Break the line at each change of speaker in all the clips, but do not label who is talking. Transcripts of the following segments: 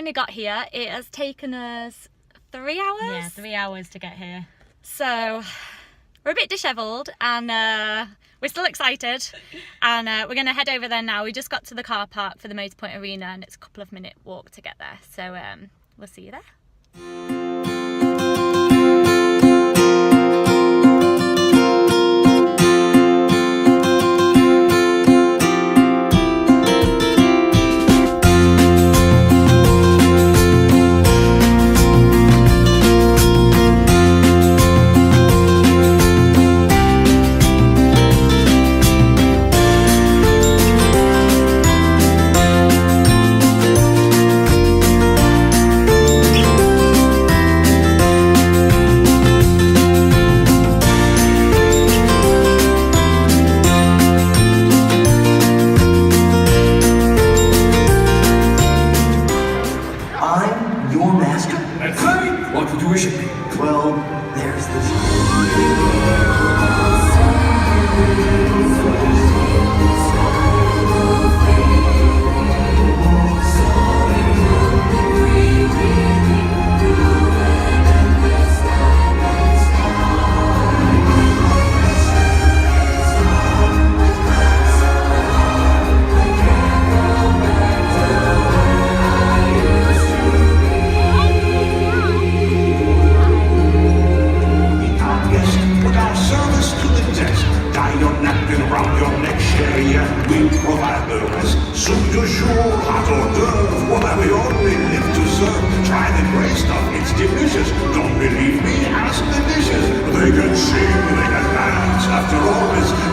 finally got here. It has taken us 3 hours.
Yeah, 3 hours to get here.
So we're a bit dishevelled and we're still excited. And we're going to head over there now. We just got to the car park for the Motorpoint Arena and it's a couple of minute walk to get there. So we'll see you there.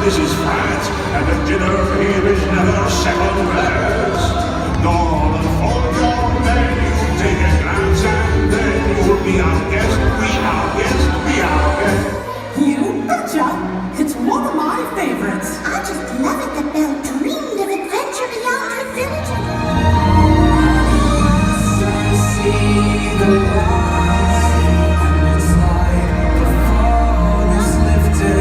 This is France, and the dinner here is never second best. Northern folk, your menu, take a glance and then you'll be our guest, be our guest, be our guest.
You betcha! It's one of my favorites.
I just love it that Belle dreamed of adventure beyond her village.
See the rise, and it's like the fog is lifted.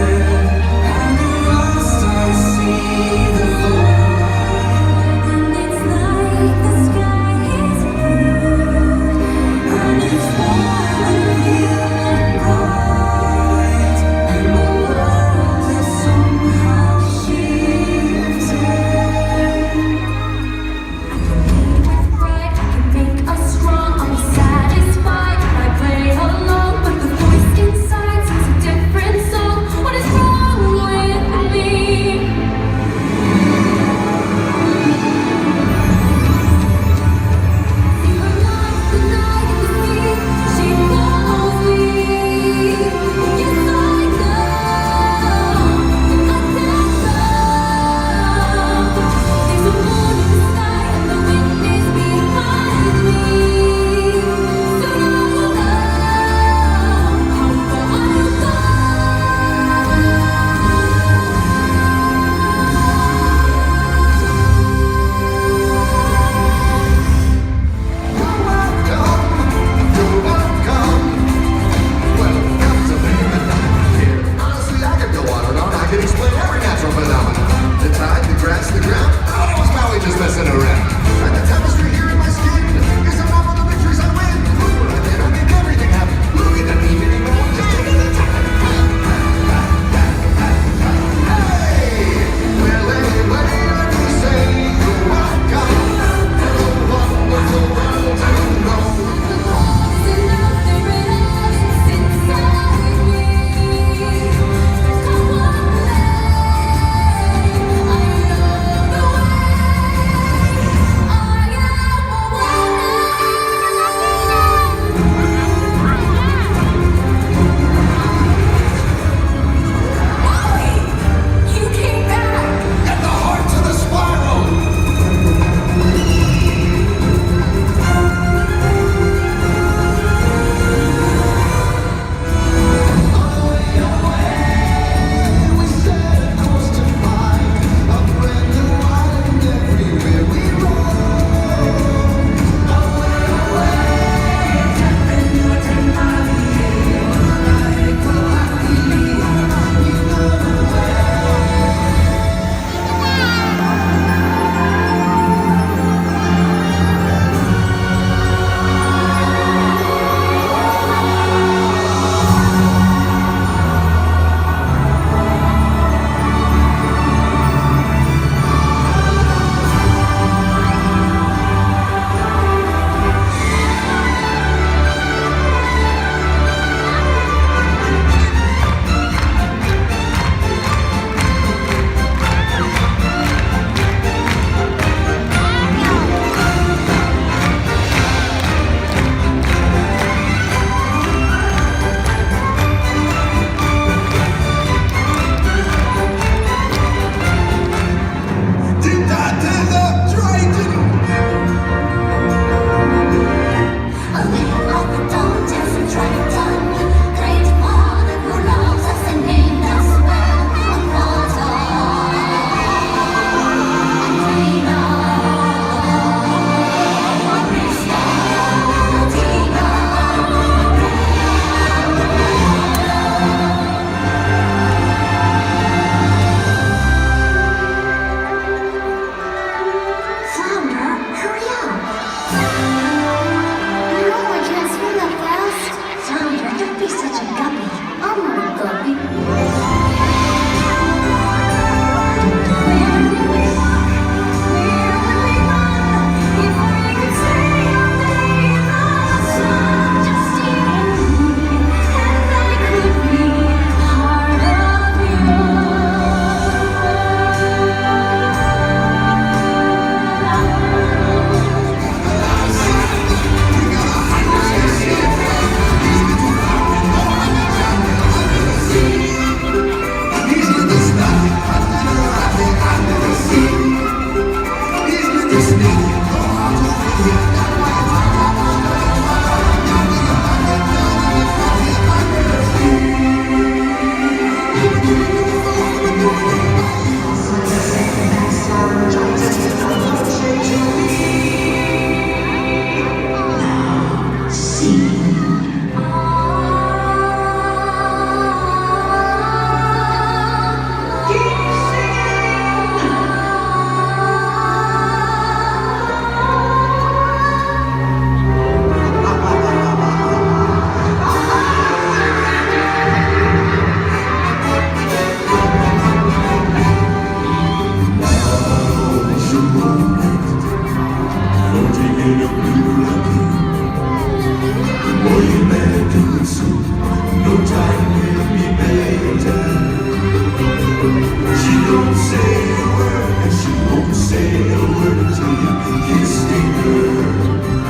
don't say a word, and she won't say a word until you kiss me, girl.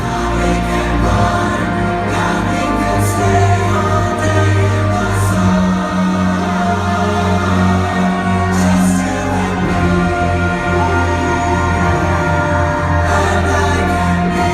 Nothing can run, nothing can stay all day in the sun. Just you and me, and I can be.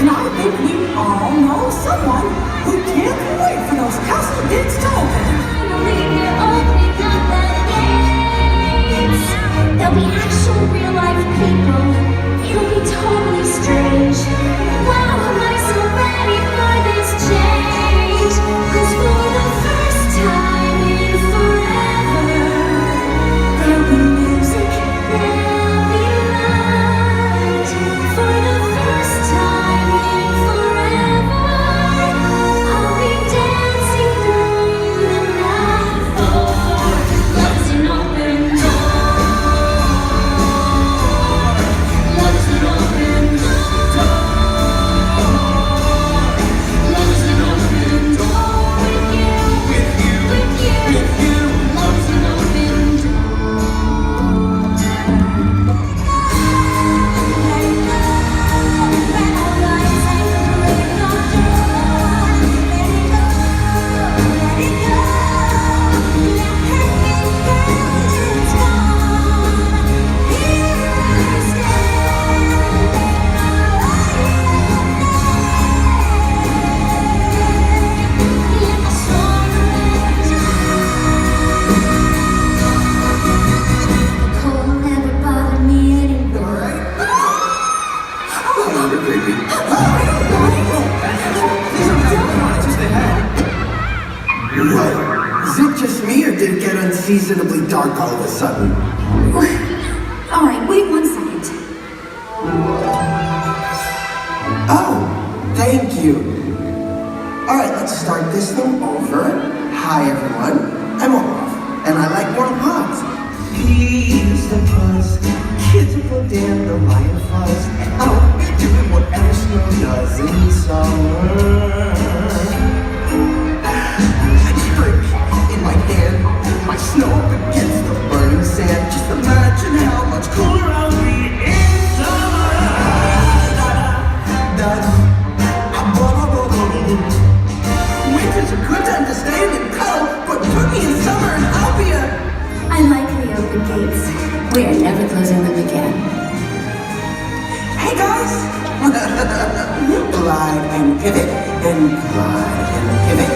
And I think we all know someone who can't wait for those castle gates to open.
There'll be actual real life people. It'll be totally strange. Wow, am I so ready for this change? 'Cause for the first time in forever, there'll be music, there'll be light. For the first time in forever, I'll be dancing through the night. Love's an open door. Love's an open door. Love's an open door with you, with you, with you, with you. Love's an open door. Let it go, red hot lights and break the door. Let it go, let it go. Let her think that it's gone. Here I stand, let the storm rage. The cold never bothered me anymore.
What? Is it just me, or did it get unseasonably dark all of a sudden?
All right, wait 1 second.
Oh, thank you. All right, let's start this thing over. Hi, everyone. I'm Olaf, and I like warm hugs. He's the buzz, kids will go down the lion fuzz. I'll be doing whatever snow does in summer. A drink in my hand, my snow up against the burning sand. Just imagine how much cooler I'll be in summer. Winter's a good time to stay in cold, but put me in summer and I'll be a...
I like the open gates. We are never closing them again.
Hey guys! Glide and pivot, and glide and pivot.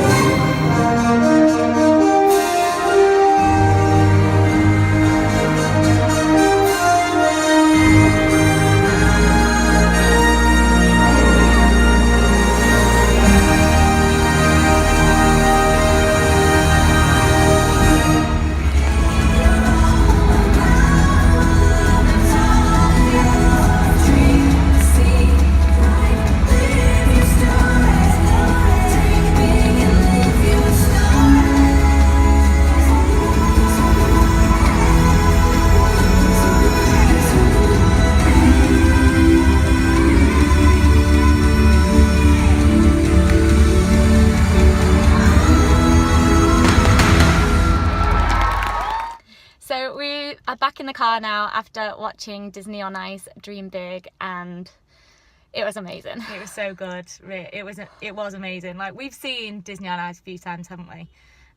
in the car now after watching Disney on Ice Dream Big, and it was amazing.
It was so good. It was amazing. Like, we've seen Disney on Ice a few times, haven't we?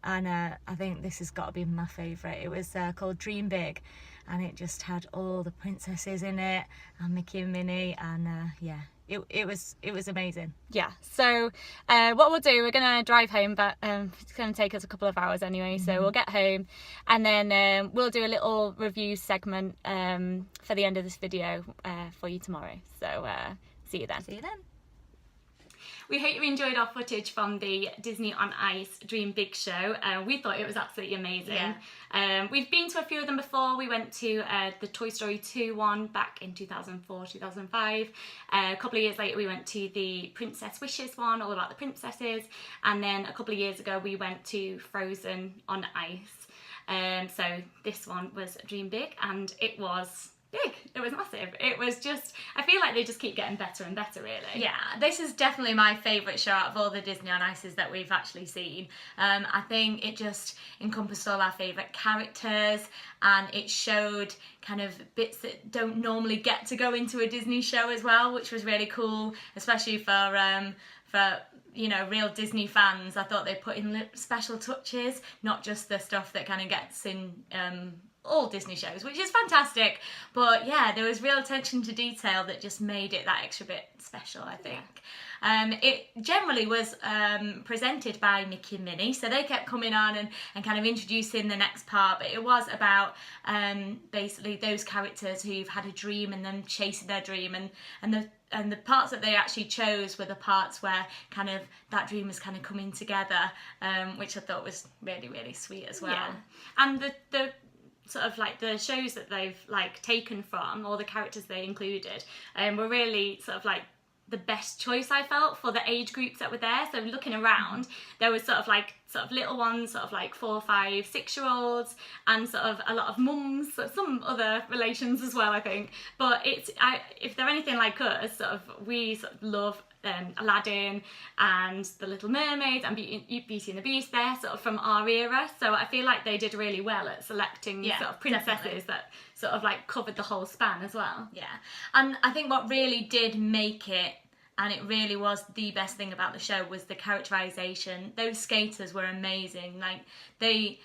And I think this has got to be my favourite. It was called Dream Big, and it just had all the princesses in it, and Mickey and Minnie, and yeah, it was amazing.
Yeah, so what we'll do, we're gonna drive home, but it's gonna take us a couple of hours anyway, so we'll get home, and then we'll do a little review segment for the end of this video for you tomorrow. So see you then.
See you then.
We hope you enjoyed our footage from the Disney on Ice Dream Big show. We thought it was absolutely amazing.
Yeah.
We've been to a few of them before. We went to the Toy Story 2 one back in 2004, 2005. A couple of years later we went to the Princess Wishes one, all about the princesses. And then a couple of years ago we went to Frozen on Ice. So this one was Dream Big, and it was big. It was massive. It was just, I feel like they just keep getting better and better, really.
Yeah, this is definitely my favourite show out of all the Disney on Ices that we've actually seen. I think it just encompassed all our favourite characters, and it showed kind of bits that don't normally get to go into a Disney show as well, which was really cool, especially for you know, real Disney fans. I thought they put in special touches, not just the stuff that kind of gets in all Disney shows, which is fantastic, but yeah, there was real attention to detail that just made it that extra bit special, I think. It generally was presented by Mickey and Minnie, so they kept coming on and kind of introducing the next part, but it was about basically those characters who've had a dream and then chasing their dream, and the parts that they actually chose were the parts where kind of that dream was kind of coming together, which I thought was really, really sweet as well.
Yeah. And the sort of like the shows that they've like taken from, or the characters they included, were really sort of like the best choice, I felt, for the age groups that were there. So looking around, there was sort of little ones, sort of like 4, 5, 6-year-olds, and sort of a lot of mums, some other relations as well, I think. But if they're anything like us, we sort of love Aladdin and The Little Mermaid and Beauty and the Beast. They're sort of from our era, so I feel like they did really well at selecting sort of princesses definitely. That sort of like covered the whole span as well.
Yeah, and I think what really did make it, and it really was the best thing about the show, was the characterization. Those skaters were amazing. Like they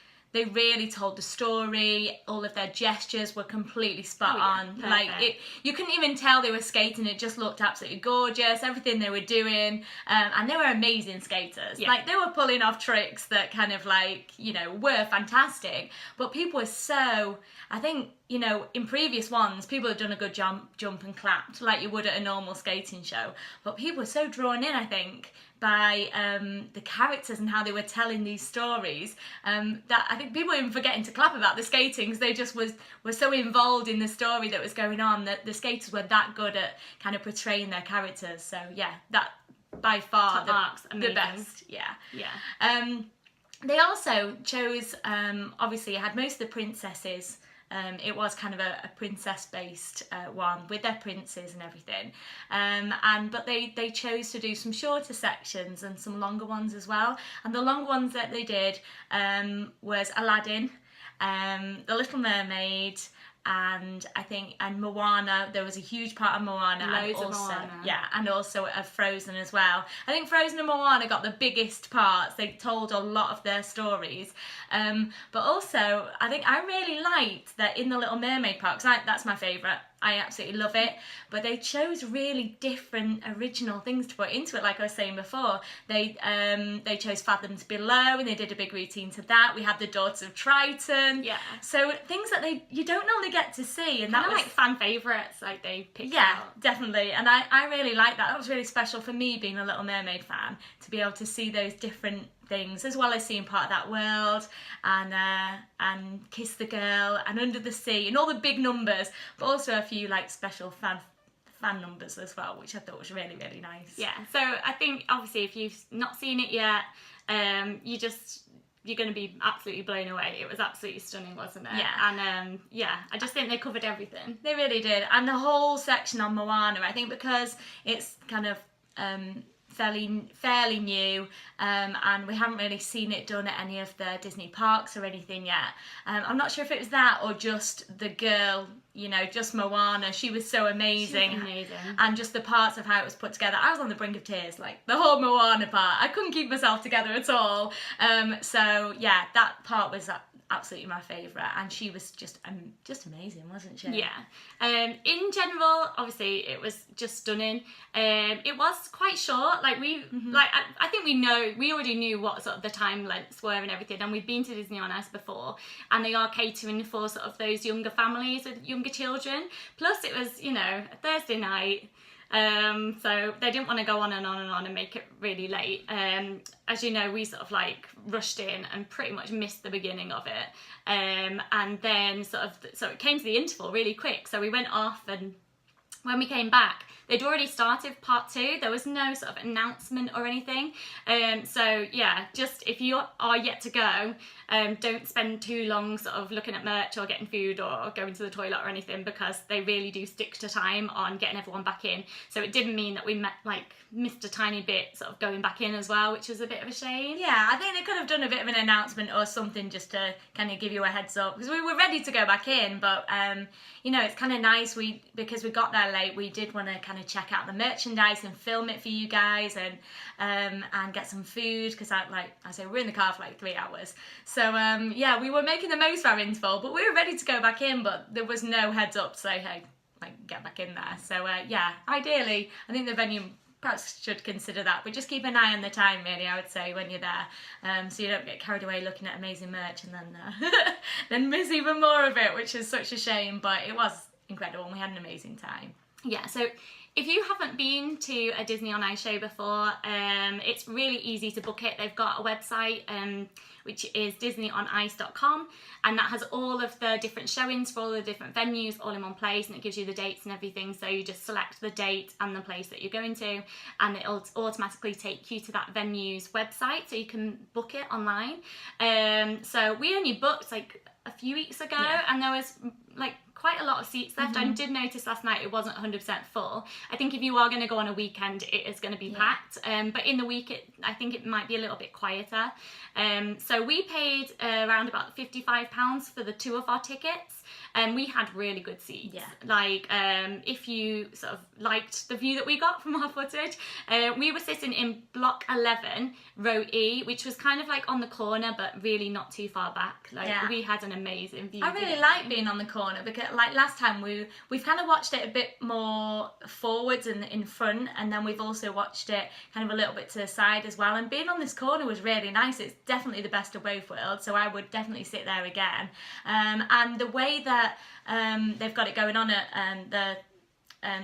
really told the story. All of their gestures were completely spot on. Like you couldn't even tell they were skating. It just looked absolutely gorgeous. Everything they were doing, and they were amazing skaters.
Yeah.
Like they were pulling off tricks that kind of like, you know, were fantastic. But people were so, I think, you know, in previous ones, people had done a good jump and clapped like you would at a normal skating show. But people were so drawn in, I think, by the characters and how they were telling these stories, that I think people were even forgetting to clap about the skating, because they just were so involved in the story that was going on, that the skaters were that good at kind of portraying their characters. So yeah, that by far the best. Yeah. They also chose, obviously it had most of the princesses. It was kind of a princess-based one with their princes and everything, but they chose to do some shorter sections and some longer ones as well. And the long ones that they did was Aladdin, The Little Mermaid, and I think Moana. There was a huge part of Moana,
Loads
and also
of Moana.
yeah, and also of Frozen as well. I think Frozen and Moana got the biggest parts. They told a lot of their stories, but also I think I really liked that in the Little Mermaid part, because that's my favourite. I absolutely love it, but they chose really different original things to put into it. Like I was saying before, they chose Fathoms Below, and they did a big routine to that. We had the Daughters of Triton,
Yeah.
so things that you don't normally get to see, and that was
like fan favourites, like they picked
yeah,
out.
definitely. And I really liked that. That was really special for me, being a Little Mermaid fan, to be able to see those different things, as well as seeing part of that world, and Kiss the Girl and Under the Sea and all the big numbers, but also a few like special fan numbers as well, which I thought was really, really nice.
Yeah, so I think obviously if you've not seen it yet, you're going to be absolutely blown away. It was absolutely stunning, wasn't it?
Yeah.
And yeah, I just think they covered everything.
They really did. And the whole section on Moana, I think, because it's kind of fairly new, and we haven't really seen it done at any of the Disney parks or anything yet. I'm not sure if it was that or just the girl, you know, just Moana. She was so amazing.
She was amazing.
And just the parts of how it was put together. I was on the brink of tears, like the whole Moana part. I couldn't keep myself together at all. So yeah, that part was absolutely my favourite, and she was just amazing, wasn't she?
Yeah. In general, obviously, it was just stunning. It was quite short. Like I think we already knew what sort of the time lengths were and everything, and we've been to Disney on Ice before, and they are catering for sort of those younger families with younger children. Plus, it was, you know, a Thursday night. So they didn't want to go on and on and on and make it really late. As you know, we sort of like rushed in and pretty much missed the beginning of it. And then so it came to the interval really quick. So we went off, and when we came back, they'd already started part 2. There was no sort of announcement or anything. So yeah, just if you are yet to go, don't spend too long sort of looking at merch or getting food or going to the toilet or anything, because they really do stick to time on getting everyone back in. So it didn't mean that we missed a tiny bit sort of going back in as well, which was a bit of a shame.
Yeah, I think they could have done a bit of an announcement or something just to kind of give you a heads up, because we were ready to go back in, but you know, it's kind of nice because we got there late, we did want to kind of check out the merchandise and film it for you guys, and get some food, because we were in the car for like 3 hours. So yeah, we were making the most of our interval, but we were ready to go back in, but there was no heads up to say, hey, like, get back in there. So yeah, ideally, I think the venue perhaps should consider that, but just keep an eye on the time, really, I would say, when you're there, so you don't get carried away looking at amazing merch and then miss even more of it, which is such a shame. But it was incredible, and we had an amazing time.
Yeah, so if you haven't been to a Disney on Ice show before, it's really easy to book it. They've got a website, which is disneyonice.com, and that has all of the different showings for all the different venues all in one place, and it gives you the dates and everything. So you just select the date and the place that you're going to, and it'll automatically take you to that venue's website, so you can book it online. So we only booked like a few weeks ago, and there was like quite a lot of seats left. I did notice last night it wasn't 100% full. I think if you are going to go on a weekend, it is going to be packed. But in the week, I think it might be a little bit quieter. So we paid around about £55 for the 2 of our tickets, and we had really good seats.
Yeah.
Like, if you sort of liked the view that we got from our footage, we were sitting in block 11, row E, which was kind of like on the corner, but really not too far back. Like, we had an amazing view.
I really like being on the corner, because like last time we've kind of watched it a bit more forwards and in front, and then we've also watched it kind of a little bit to the side as well, and being on this corner was really nice. It's definitely the best of both worlds, so I would definitely sit there again. And the way that they've got it going on at the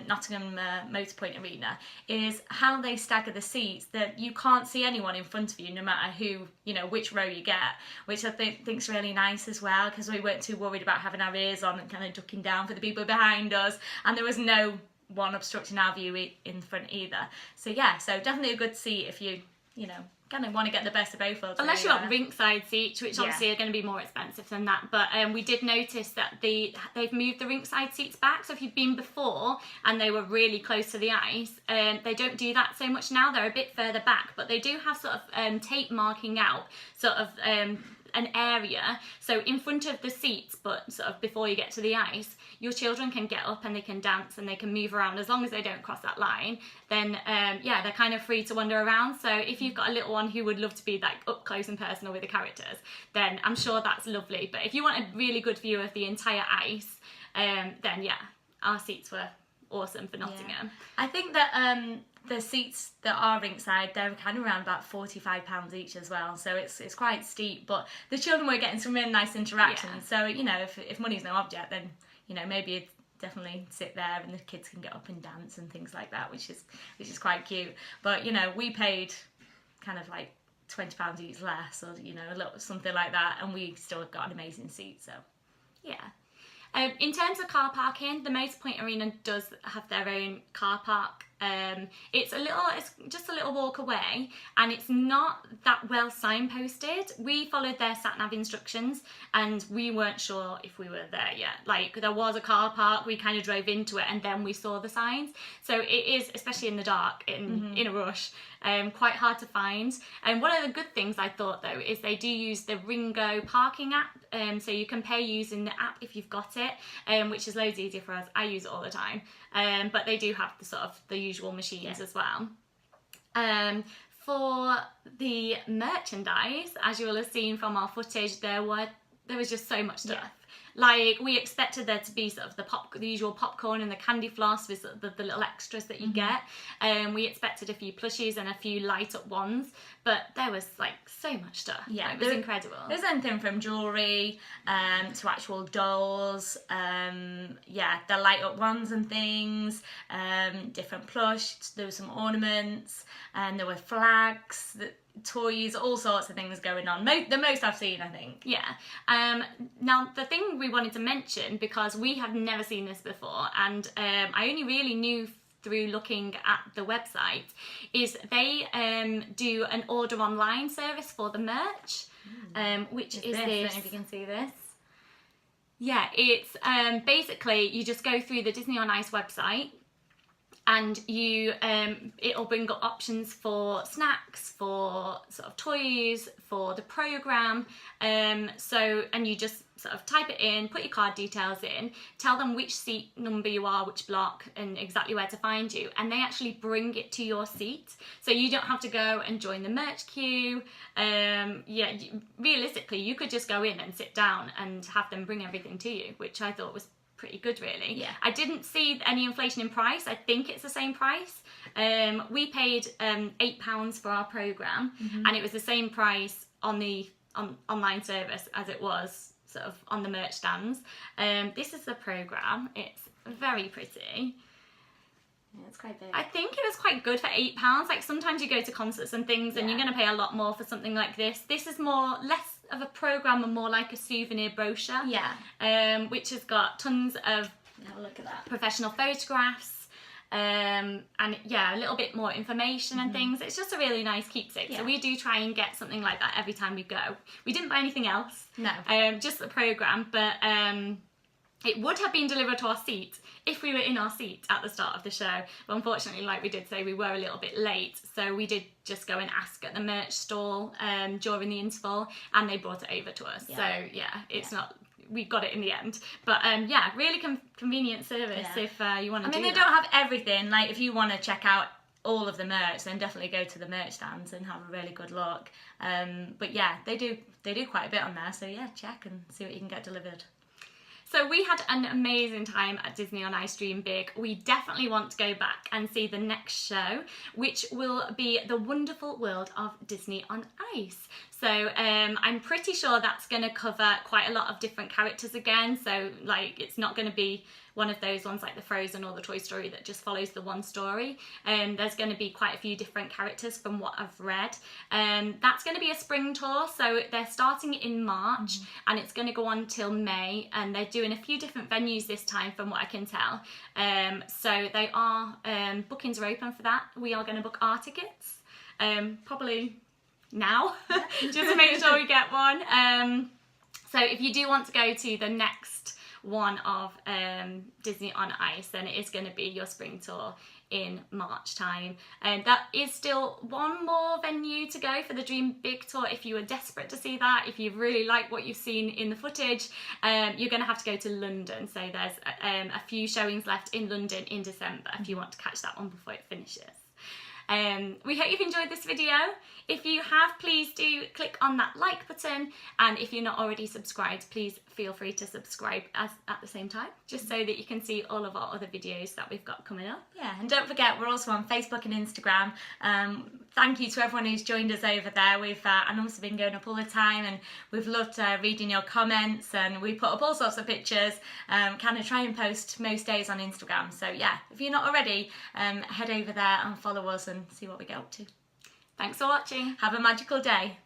Nottingham Motorpoint Arena is how they stagger the seats, that you can't see anyone in front of you no matter who, you know, which row you get, which I think's really nice as well, because we weren't too worried about having our ears on and kind of ducking down for the people behind us, and there was no one obstructing our view in front either. So yeah, so definitely a good seat if you know, kind of want to get the best of both worlds.
Unless you want ringside seats, which obviously are going to be more expensive than that. But we did notice that they've moved the ringside seats back. So if you've been before and they were really close to the ice, they don't do that so much now. They're a bit further back, but they do have sort of tape marking out sort of an area, so in front of the seats, but sort of before you get to the ice, your children can get up and they can dance and they can move around, as long as they don't cross that line. Then yeah, they're kind of free to wander around. So if you've got a little one who would love to be like up close and personal with the characters, then I'm sure that's lovely. But if you want a really good view of the entire ice, then yeah, our seats were awesome for Nottingham.
Yeah. I think that the seats that are ringside, they're kind of around about £45 each as well, so it's quite steep, but the children were getting some really nice interactions. So, you know, if money's no object, then, you know, maybe you'd definitely sit there and the kids can get up and dance and things like that, which is quite cute. But, you know, we paid kind of like £20 each less, or, you know, a little something like that, and we still got an amazing seat. So
yeah. In terms of car parking, the Motorpoint Arena does have their own car park It's just a little walk away, and it's not that well signposted. We followed their sat-nav instructions and we weren't sure if we were there yet. Like, there was a car park, we kind of drove into it and then we saw the signs. So it is, especially in the dark, in a rush, quite hard to find. And one of the good things I thought though is they do use the Ringo parking app, so you can pay using the app if you've got it, which is loads easier for us. I use it all the time, but they do have the sort of the usual machines as well. For the merchandise, as you will have seen from our footage, there was just so much stuff. Like, we expected there to be sort of the usual popcorn and the candy floss with sort of the little extras that you get. We expected a few plushies and a few light up ones, but there was like so much stuff. Yeah, it was incredible.
There's anything from jewellery to actual dolls, the light up ones and things, different plush, there were some ornaments, and there were flags, toys, all sorts of things going on. The most I've seen, I think.
Yeah. Now, the thing we wanted to mention, because we have never seen this before, and I only really knew through looking at the website, is they do an order online service for the merch, which is this. I don't know if you can see this. Yeah, it's basically you just go through the Disney on Ice website, and you it'll bring up options for snacks, for sort of toys, for the program, and you just sort of type it in, put your card details in, tell them which seat number you are, which block, and exactly where to find you, and they actually bring it to your seat, so you don't have to go and join the merch queue. Realistically, you could just go in and sit down and have them bring everything to you, which I thought was pretty good, really. Yeah. I didn't see any inflation in price. I think it's the same price. We paid £8 for our programme, and it was the same price on the online service as it was sort of on the merch stands. This is the programme. It's very pretty.
Yeah, it's quite big.
I think it was quite good for £8. Like, sometimes you go to concerts and things and you're going to pay a lot more for something like this. This is less of a programme and more like a souvenir brochure. Yeah. Which has got tons of, have a look at that, professional photographs, and a little bit more information and things. It's just a really nice keepsake. So we do try and get something like that every time we go. We didn't buy anything else. No. Just the programme, but it would have been delivered to our seat if we were in our seat at the start of the show. But unfortunately, like we did say, we were a little bit late. So we did just go and ask at the merch stall during the interval, and they brought it over to us. Yeah. So it's not... We got it in the end, but really convenient service if you want to.
They don't have everything. Like, if you want to check out all of the merch, then definitely go to the merch stands and have a really good look. But yeah, they do quite a bit on there. So yeah, check and see what you can get delivered.
So we had an amazing time at Disney on Ice Dream Big. We definitely want to go back and see the next show, which will be The Wonderful World of Disney on Ice. So I'm pretty sure that's going to cover quite a lot of different characters again. So, like, it's not going to be one of those ones like the Frozen or the Toy Story that just follows the one story. There's going to be quite a few different characters from what I've read. That's going to be a spring tour, so they're starting in March and it's going to go on till May, and they're doing a few different venues this time from what I can tell. So they are, bookings are open for that. We are going to book our tickets, probably now, just to make sure we get one. So if you do want to go to the next one of Disney on Ice, then it is going to be your spring tour in March time, and that is still one more venue to go for the Dream Big tour. If you were desperate to see that, if you really like what you've seen in the footage, you're going to have to go to London. So there's a few showings left in London in December if you want to catch that one before it finishes. We hope you've enjoyed this video. If you have, please do click on that like button, and if you're not already subscribed, please feel free to subscribe at the same time, just so that you can see all of our other videos that we've got coming up.
Yeah, and don't forget, we're also on Facebook and Instagram. Thank you to everyone who's joined us over there. We've obviously been going up all the time, and we've loved reading your comments, and we put up all sorts of pictures, kind of try and post most days on Instagram. So yeah, if you're not already, head over there and follow us and see what we get up to.
Thanks for watching.
Have a magical day.